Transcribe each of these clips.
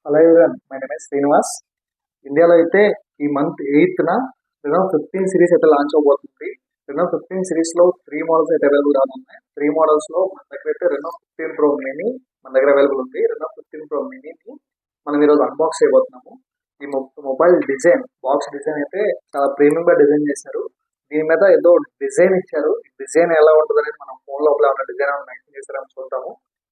Hello everyone, my name is Srinivas. ఇండియాలో అయితే ఈ మంత్ 8న రెనో 15 సిరీస్ అయితే లాంచ్ అవబోతుంది. రెనో 15 సిరీస్లో 3 మోడల్స్ అయితే అవైలబుల్ ఉన్నాయి. 3 మోడల్స్లో మన దగ్గర అయితే రెనో 15 ప్రో మినీ మన దగ్గర అవైలబుల్ ఉంది. రెనో 15 ప్రో మినీని మనం ఈరోజు అన్బాక్స్ చేయబోతున్నాము. ఈ మొబైల్ డిజైన్, బాక్స్ డిజైన్ అయితే చాలా ప్రీమియంగా డిజైన్ చేశారు. దీని మీద ఏదో డిజైన్ ఇచ్చారు. ఈ డిజైన్ ఎలా ఉంటుంది అనేది మనం ఫోన్ లోపల ఉన్న డిజైన్ మెన్షన్ చేశారని చూద్దాము.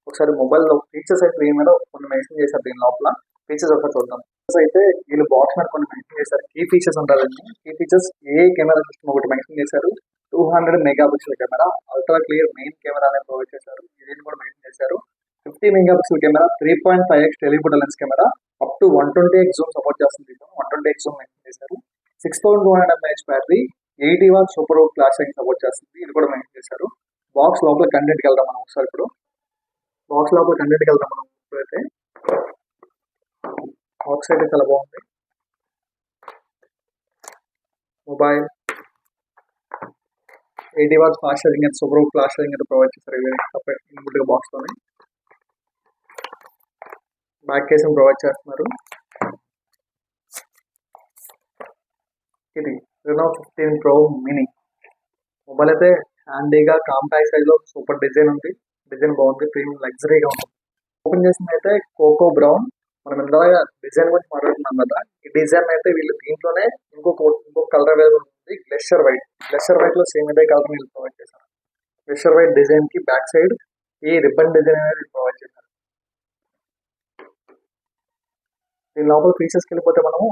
ఒకసారి మొబైల్లో ఫీచర్స్ అయితే దీని మీద కొన్ని మెన్షన్ చేశారు. దీని లోపల ఫీచర్స్ ఒకసారి చూద్దాం. అయితే వీళ్ళు బాక్స్ మీద కొన్ని మెన్షన్ చేశారు. కీ ఫీచర్స్ ఉంటారండి. కీ ఫీచర్స్ ఏ కెమెరా సిస్టమ్ ఒకటి మెన్షన్ చేశారు. 200 megapixel camera, ultra clear main camera అనేది ప్రొవైడ్ చేశారు. దీన్ని కూడా మెన్షన్ చేశారు. 50 megapixel camera, 3.5x telephoto lens camera, up to 120x Zoom support చేస్తుంది. 120x జూమ్ మెన్షన్ చేశారు. 6200 mAh battery, 80 what super class support చేస్తుంది. ఇది కూడా మెన్షన్ చేశారు. బాక్స్ లోపల కంటెంట్కి వెళ్దాం మనం ఒకసారి. ఇప్పుడు బాక్స్ లోపల కంటెంట్కి వెళ్దాం మనం. ఇప్పుడైతే బాక్స్ అయితే చాలా బాగుంది. Mobile 80 watts fast charging and super class charging అయితే ప్రొవైడ్ చేశారు. ఇన్బుల్ట్గా బాక్స్లోనే బ్యాక్ కేసింగ్ ప్రొవైడ్ చేస్తున్నారు. ఇది రెనో 15 ప్రో మినీ మొబైల్ అయితే హ్యాండీగా కాంపాక్ట్ సైజ్ లో సూపర్ డిజైన్ ఉంది. డిజైన్ బాగుంది, ప్రీమియం లగ్జరీగా ఉంది. ఓపెన్ చేసింది అయితే కోకో బ్రౌన్. మనం ఇందాక డిజైన్ గురించి మాట్లాడుతున్నాం కదా, ఈ డిజైన్ అయితే వీళ్ళు దీంట్లోనే ఇంకొక కలర్ అవైలబుల్ ఉంది, గ్లెషర్ వైట్. గ్లెషర్ వైట్ లో సేమ్ ఇదే కలర్ వీళ్ళు ప్రొవైడ్ చేశారు. గ్లెషర్ వైట్ డిజైన్ కి బ్యాక్ సైడ్ ఈ రిబ్బన్ డిజైన్ అనేది ప్రొవైడ్ చేశారు. దీని లోపల ఫీచర్స్కి వెళ్ళిపోతే మనము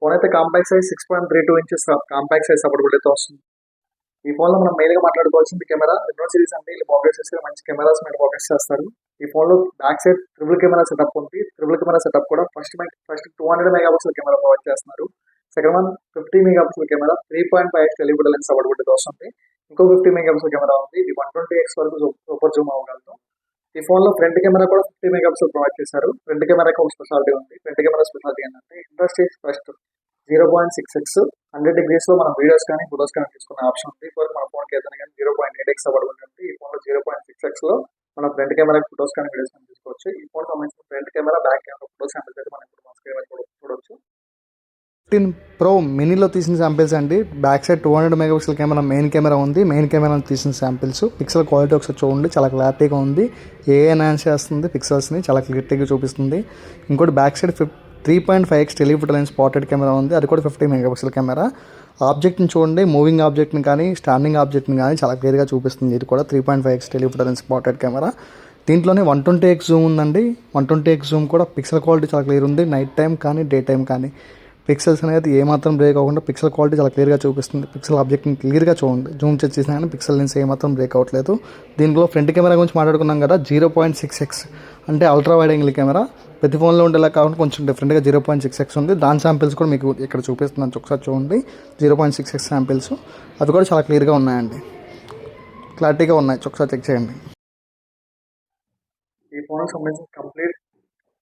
ఫోన్ అయితే compact size 6.32 inches compact size supportable అయితే వస్తుంది. ఈ ఫోన్ లో మనం మెయిన్ గా మాట్లాడుకోవాల్సింది కెమెరా. రెనో సిరీస్ అంటే వీళ్ళు ఫోకస్ చేస్తే మంచి కెమెరాస్ మీద ఫోకస్ చేస్తారు. ఈ ఫోన్ లో back side triple camera setup ఉంది. ట్రిపుల్ కెమెరా సెటప్ కూడా ఫస్ట్ 200 మెగాపిక్సెల్ కెమెరా ప్రొవైడ్ చేస్తున్నారు. Second one 50 megapixel camera, 3.5x telephoto lens supportable వస్తుంది. ఇంకో 50 మెగాపిక్సెల్ కెమెరా ఉంది. ఇది 120x వరకు సూపర్ జూమ్ అవ్వగలదు. ఈ ఫోన్ లో ఫ్రంట్ కెమెరా కూడా 50 మెగాపిక్సెల్ ప్రొవైడ్ చేశారు. ఫ్రంట్ కెమెరాకి ఒక స్పెషాలిటీ ఉంది. ఫ్రంట్ కెమెరా స్పెషాలిటీ ఏంటంటే ఇండస్ట్రీ ఫస్ట్ 0.6x 100 degrees లో మనం వీడియోస్ కానీ ఫోటోస్ కానీ తీసుకునే ఆప్షన్ ఉంది. ఇప్పుడు మన ఫోన్కి ఏదైనా కానీ 0.8x అవ్వడం ఉంటుంది. ఈ ఫోన్ లో 0.6x లో మనం ఫ్రంట్ కెమెరా ఫోటోస్ కానీ వీడియోస్ కానీ తీసుకోవచ్చు. ఈ ఫోన్ సంబంధించిన front camera, back camera photos samples అయితే మనం ఇప్పుడు స్క్రీన్ చూడవచ్చు. 15 ప్రో మినీలో తీసిన శాంపిల్స్ అండి. Back side 200 megapixel camera main camera ఉంది. మెయిన్ కెమెరా తీసిన శాంపిల్స్. పిక్సెల్ క్వాలిటీ ఒకసారి చూడండి, చాలా క్లారిటీగా ఉంది. ఎన్హాన్స్ చేస్తుంది, పిక్సెల్స్ని చాలా క్లియర్గా చూపిస్తుంది. ఇంకోటి back side 3.5x telephoto lens spotted camera ఉంది. అది కూడా 50 మెగాపిక్సెల్ కెమెరా. ఆబ్జెక్ట్ని చూడండి, మూవింగ్ ఆబ్జెక్ట్ని కానీ స్టాండింగ్ ఆబ్జెక్ట్ని కానీ చాలా క్లియర్గా చూపిస్తుంది. ఇది కూడా 3.5x telephoto lens spotted camera. దీంట్లోనే 120x జూమ్ ఉందండి. 120x జూమ్ కూడా పిక్సెల్ క్వాలిటీ చాలా క్లియర్ ఉంది. నైట్ టైం కానీ డే టైం కానీ పిక్సెల్స్ అనేది ఏమాత్రం బ్రేక్ అవ్వకుండా పిక్సెల్ క్వాలిటీ చాలా క్లియర్గా చూపిస్తుంది. పిక్సెల్ ఆబ్జెక్ట్ని క్లియర్గా చూడండి, జూమ్ చెక్ చేసినా కానీ పిక్సెల్ లెన్స్ ఏమాత్రం బ్రేక్ అవ్వట్లేదు. దీంట్లో ఫ్రంట్ కెమెరా గురించి మాట్లాడుకున్నాం కదా, 0.6x అంటే అల్ట్రా వైడ్ యాంగిల్ కెమెరా. ప్రతి ఫోన్లో ఉండేలా కాకుండా కొంచెం డిఫరెంట్గా 0.6x ఉంది. దాని శాంపిల్స్ కూడా మీకు ఇక్కడ చూపిస్తున్నాను, ఒకసారి చూడండి. 0.6x శాంపిల్స్ అవి కూడా చాలా క్లియర్గా ఉన్నాయండి, క్లారిటీగా ఉన్నాయి. ఒకసారి చెక్ చేయండి. ఈ ఫోన్ సంబంధించిన కంప్లీట్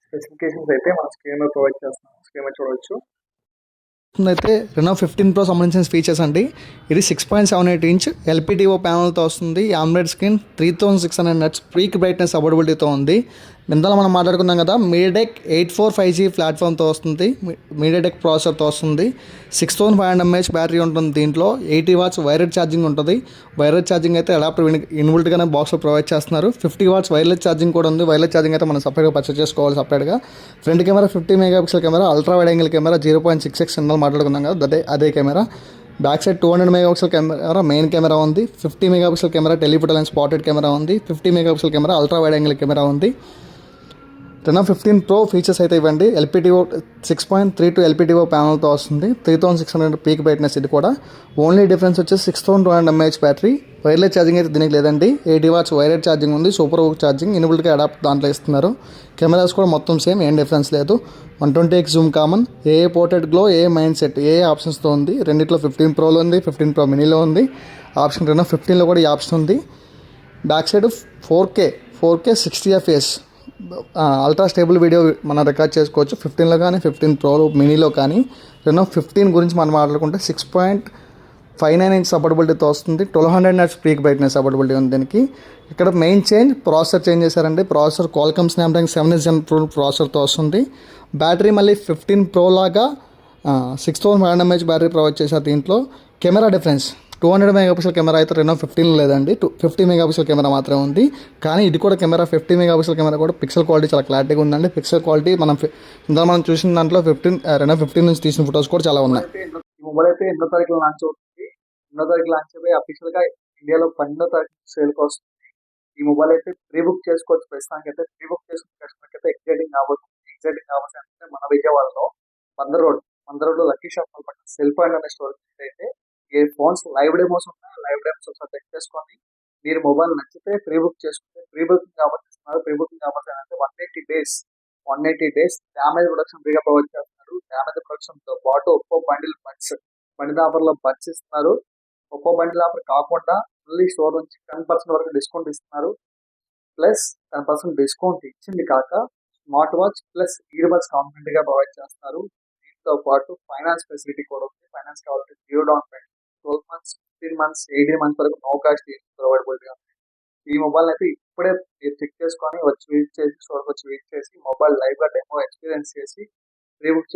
స్పెసిఫికేషన్స్ అయితే మనం స్క్రీన్ మీద ప్రొవైడ్ చేస్తాం. స్క్రీన్ మీద చూడవచ్చు. అయితే రెనో 15 ప్రో సంబంధించిన ఫీచర్స్ అండి. ఇది 6.78 ఇంచ్ ఎల్పిడిఓ ప్యానల్తో వస్తుంది. AMOLED screen, 3600 nits peak brightness అవైలబిలిటీతో ఉంది. ఇందులో మనం మాట్లాడుకున్నాం కదా, మీడియాటెక్ 845G ప్లాట్ఫామ్తో వస్తుంది. మీడియాటెక్ ప్రాసెసర్తో వస్తుంది. 6500 mAh బ్యాటరీ ఉంటుంది. దీంట్లో 80 వాట్స్ వైర్లెస్ ఛార్జింగ్ ఉంటుంది. వైర్లెస్ ఛార్జింగ్ అయితే అడాప్టర్ ఇన్బుల్ట్గానే బాక్స్లో ప్రొవైడ్ చేస్తున్నారు. 50 వాట్స్ వైర్లెస్ ఛార్జింగ్ కూడా ఉంది. వైర్లెస్ ఛార్జింగ్ అయితే మనం సపరేట్గా పర్చేస్ చేసుకోవాలి సపరేట్గా. Front camera 50 megapixel camera, ultra wide angle camera, 0.6x ఇందులో మాట్లాడుకున్నాం కదా, అదే camera. Back side 200 megapixel camera main camera ఉంది. 50 megapixel camera telephoto lens spotted camera ఉంది. 50 megapixel camera ultra wide angle camera ఉంది. రెనో 15 ప్రో ఫీచర్స్ అయితే ఇవ్వండి. LPDO 6.32 LPDO ప్యానల్తో వస్తుంది. 3600 పీక్ బ్రైట్నెస్. ఇది కూడా ఓన్లీ డిఫరెన్స్ వచ్చేసి 6200 mAh బ్యాటరీ. వైర్లెస్ ఛార్జింగ్ అయితే దీనికి లేదండి. 80 వాట్స్ వైర్లెస్ ఛార్జింగ్ ఉంది. సూపర్ ఛార్జింగ్ ఇన్బుల్ట్గా అడాప్ట్ దాంట్లో ఇస్తున్నారు. కెమెరాస్ కూడా మొత్తం సేమ్, ఏం డిఫరెన్స్ లేదు. 120x zoom common. ఏ పోర్ట్రేట్ గ్లో, ఏ మైండ్ సెట్, ఏ ఆప్షన్స్తో ఉంది. రెండిట్లో 15 ప్రోలో ఉంది, 15 ప్రో మినీలో ఉంది. ఆప్షన్ రెనో 15లో కూడా ఈ ఆప్షన్ ఉంది. Back side 4K 60fps ultra stable video మనం రికార్డ్ చేసుకోవచ్చు. 15లో కానీ 15 ప్రో మినీలో కానీ. రెనో 15 గురించి మనం మాట్లాడుకుంటే 6.59 ఇంచ్ సపోర్టబిలిటీతో వస్తుంది. 1200 నట్స్ పీక్ బ్రైట్నెస్ సపోర్టబిలిటీ ఉంది దీనికి. ఇక్కడ మెయిన్ చేంజ్ ప్రాసెసర్ చేంజ్ చేశారండి. Processor Qualcomm Snapdragon 7 Gen Pro ప్రాసెసర్తో వస్తుంది. బ్యాటరీ మళ్ళీ 15 Pro లాగా 6500 mAh బ్యాటరీ ప్రొవైడ్ చేశారు. దీంట్లో కెమెరా డిఫరెన్స్ 200 మెగాపిక్సెల్ కెమెరా అయితే రెనో 15 లేదండి, 50 మెగాపిక్సెల్ కెమెరా మాత్రమే ఉంది. కానీ ఇది కూడా కెమెరా 50 మెగాపిక్సెల్ కెమెరా కూడా పిక్సెల్ క్వాలిటీ చాలా క్లారిటీగా ఉందండి. పిక్సెల్ క్వాలిటీ ఇందులో మనం చూసిన దాంట్లో రెనో 15 నుంచి తీసిన ఫొటోస్ కూడా చాలా ఉన్నాయి. ఈ మొబైల్ అయితే 8వ తారీఖున లాంచ్ అవుతుంది. 8వ తారీఖు లాంచ్ అయిపోయి అఫీషియల్ గా ఇండియాలో 12వ తారీఖు సేల్కి వస్తుంది. ఈ మొబైల్ అయితే ప్రీ బుక్ చేసుకోవచ్చు. ప్రస్తుతానికి అయితే ప్రీ బుక్ చేసుకున్న కస్టమర్కి అయితే ఎగ్జైటింగ్ కావచ్చు అంటే మన విజయవాడలో మందర్ రోడ్ లో లక్కీ షాప్ పక్కన సెల్ పాయింట్ అనే స్టోర్ అయితే ఈ ఫోన్స్ లైవ్ డెమోస్ ఉన్నాయి. లైవ్ డెమోస్ ఒకసారి చెక్ చేసుకొని మీరు మొబైల్ నచ్చితే ప్రీ బుక్ చేసుకుంటే ప్రీ బుకింగ్ కాబట్టి ఇస్తున్నారు. ప్రీ బుకింగ్ కాబట్టి అంటే 180 డేస్ డ్యామేజ్ ప్రొడక్షన్ ఫ్రీగా ప్రొవైడ్ చేస్తున్నారు. డ్యామేజ్ ప్రొడక్షన్ తో పాటు ఒక్కో బండిల్ ఆఫర్ లో బడ్స్ ఇస్తున్నారు. ఒక్కో బండిల్ ఆఫర్ కాకుండా మళ్ళీ స్టోర్ నుంచి 10% వరకు డిస్కౌంట్ ఇస్తున్నారు. ప్లస్ 10% డిస్కౌంట్ ఇచ్చింది కాక smart watch plus earbuds complimentary గా ప్రొవైడ్ చేస్తున్నారు. దీంతో పాటు ఫైనాన్స్ ఫెసిలిటీ కూడా ఉంది. ఫైనాన్స్ కావాలంటే 0 down payment 12 months, 15 months, 18 months వరకు నో కాస్ట్ ప్రొవైడబిలిటీ ఉంది. ఈ మొబైల్ అయితే ఇప్పుడే మీరు చెక్ చేసుకొని వచ్చి విజిట్ చేసి స్టోర్కి వచ్చి విజిట్ చేసి మొబైల్ లైవ్ గా డెమో ఎక్స్పీరియన్స్ చేసి ప్రీ బుక్